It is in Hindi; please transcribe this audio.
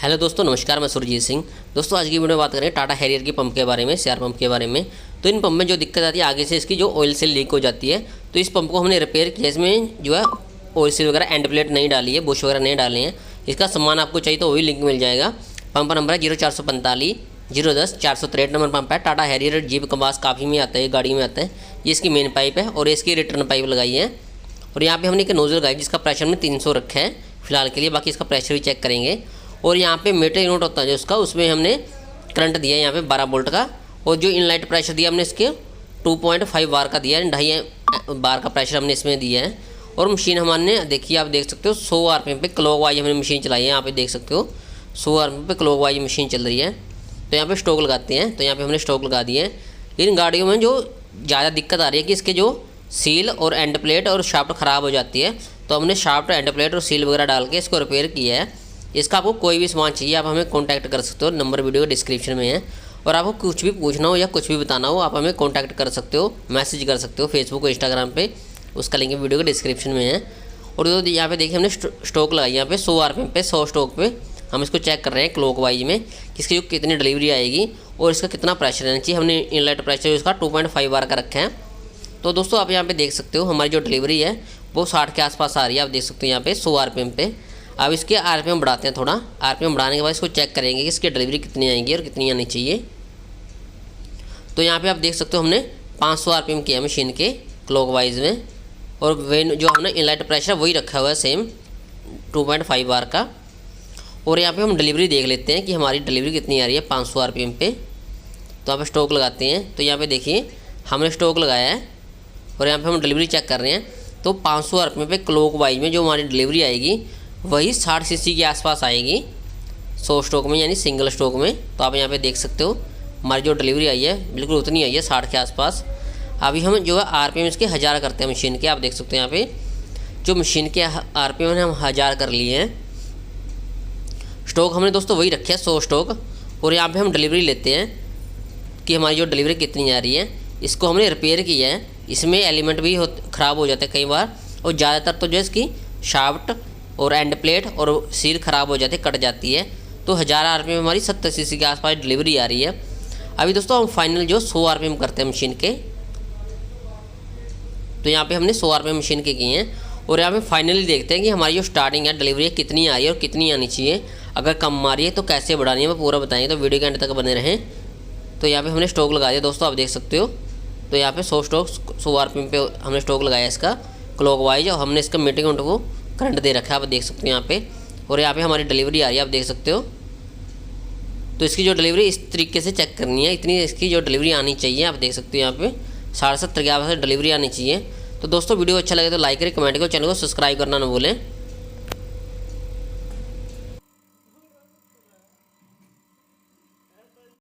हेलो दोस्तों, नमस्कार। मैं सुरजीत सिंह। दोस्तों आज की वीडियो में बात करें टाटा हैरियर की पंप के बारे में, सीआर पंप के बारे में। तो इन पंप में जो दिक्कत आती है, आगे से इसकी जो ऑयल सील लीक हो जाती है। तो इस पंप को हमने रिपेयर किया। इसमें जो है ऑयल सील वगैरह, एंड प्लेट नहीं डाली है, बुश वगैरह नहीं डाले हैं। इसका सामान आपको चाहिए तो वही लिंक मिल जाएगा। पंप नंबर है 0445 010 463 नंबर पंप है। टाटा हैरियर जीप कमास काफ़ी में आता है, गाड़ी में आता है। ये इसकी मेन पाइप है और इसकी रिटर्न पाइप लगाई है। और यहाँ पे हमने एक नोजल लगाई जिसका प्रेशर में 300 रखा है फिलहाल के लिए, बाकी इसका प्रेशर भी चेक करेंगे। और यहाँ पे मीटर यूनिट होता है जो उसका, उसमें हमने करंट दिया है यहाँ पे 12 वोल्ट का। और जो इनलाइट प्रेशर दिया हमने इसके 2.5 बार का दिया है, 2.5 बार का प्रेशर हमने इसमें दिया है। और मशीन हमने देखिए, आप देख सकते हो 100 आरपीएम पे क्लॉकवाइज हमने मशीन चलाई है। यहाँ पे देख सकते हो 100 आरपीएम पे क्लॉकवाइज मशीन चल रही है। तो यहाँ पे स्टॉक लगाते हैं, तो यहाँ पे हमने स्टॉक लगा दिए हैं। इन गाड़ियों में जो ज़्यादा दिक्कत आ रही है कि इसके जो सील और एंड प्लेट और शाफ्ट ख़राब हो जाती है, तो हमने शाफ्ट, एंड प्लेट और सील वगैरह डाल के इसको रिपेयर किया है। इसका आपको कोई भी सामान चाहिए आप हमें कांटेक्ट कर सकते हो, नंबर वीडियो डिस्क्रिप्शन में है। और आपको कुछ भी पूछना हो या कुछ भी बताना हो, आप हमें कांटेक्ट कर सकते हो, मैसेज कर सकते हो फेसबुक और इंस्टाग्राम पे, उसका लिंक वीडियो के डिस्क्रिप्शन में है। और यहाँ पे देखिए हमने स्टॉक लगाई यहाँ पे 100 आरपीएम पे, 100 स्टॉक पे हम इसको चेक कर रहे हैं क्लॉकवाइज में, किसकी जो कितनी डिलीवरी आएगी और इसका कितना प्रेशर रहना चाहिए। हमने इनलेट प्रेशर इसका 2.5 बार का रखा है। तो दोस्तों आप यहाँ पे देख सकते हो हमारी जो डिलीवरी है वो 60 के आसपास आ रही है। आप देख सकते हो यहाँ पे 100 आरपीएम पे। अब इसके आरपीएम बढ़ाते हैं थोड़ा। आरपीएम बढ़ाने के बाद इसको चेक करेंगे कि इसकी डिलीवरी कितनी आएगी और कितनी आनी चाहिए। तो यहाँ पे आप देख सकते हो हमने 500 आरपीएम किया मशीन के क्लॉकवाइज में। और वेन जो हमने इनलेट प्रेशर वही रखा हुआ है सेम 2.5 बार का। और यहाँ पे हम डिलीवरी देख लेते हैं कि हमारी डिलीवरी कितनी आ रही है 500 आरपीएम पे। तो यहाँ पे स्टॉक लगाते हैं, तो यहाँ पे देखिए हमने स्टॉक लगाया है और यहाँ पे हम डिलीवरी चेक कर रहे हैं। तो 500 आरपीएम पे क्लॉकवाइज में जो हमारी डिलीवरी आएगी वही 60 सीसी के आसपास आएगी 100 स्टॉक में, यानी सिंगल स्टॉक में। तो आप यहाँ पे देख सकते हो हमारी जो डिलीवरी आई है बिल्कुल उतनी आई है 60 के आसपास। अभी हम जो है आरपीएम इसके 1000 करते हैं मशीन के। आप देख सकते हो यहाँ पे जो मशीन के आरपीएम हम 1000 कर लिए हैं। स्टॉक हमने दोस्तों वही रखे हैं 100 स्टॉक। और यहाँ पर हम डिलीवरी लेते हैं कि हमारी जो डिलीवरी कितनी आ रही है। इसको हमने रिपेयर किया है। इसमें एलिमेंट भी ख़राब हो जाते हैं कई बार, और ज़्यादातर तो जो है इसकी शाफ्ट और एंड प्लेट और सील ख़राब हो जाती है, कट जाती है। तो 1000 आरपीएम में हमारी 70 सीसी के आसपास डिलीवरी आ रही है। अभी दोस्तों हम फाइनल जो 100 आरपीएम करते हैं मशीन के। तो यहाँ पे हमने 100 आरपीएम मशीन के किए हैं। और यहाँ पे फाइनली देखते हैं कि हमारी जो स्टार्टिंग है डिलीवरी कितनी आ रही है और कितनी आनी चाहिए। अगर कम आ रही है तो कैसे बढ़ानी है वो पूरा बताएंगे, तो वीडियो के एंड तक बने रहें। तो यहाँ पे हमने स्टॉक लगा दिया दोस्तों, आप देख सकते हो। तो यहाँ पे 100 आरपीएम पे हमने स्टॉक लगाया इसका क्लॉकवाइज। और हमने इसका मीटिंग यूनिट को करंट दे रखा है, आप देख सकते हो यहाँ पे। और यहाँ पे हमारी डिलीवरी आ रही है, आप देख सकते हो। तो इसकी जो डिलीवरी इस तरीके से चेक करनी है, इतनी इसकी जो डिलीवरी आनी चाहिए। आप देख सकते हो यहाँ पे 70.5 के आसपास डिलीवरी आनी चाहिए। तो दोस्तों वीडियो अच्छा लगे तो लाइक करें, कमेंट करें, चैनल को सब्सक्राइब करना ना भूलें।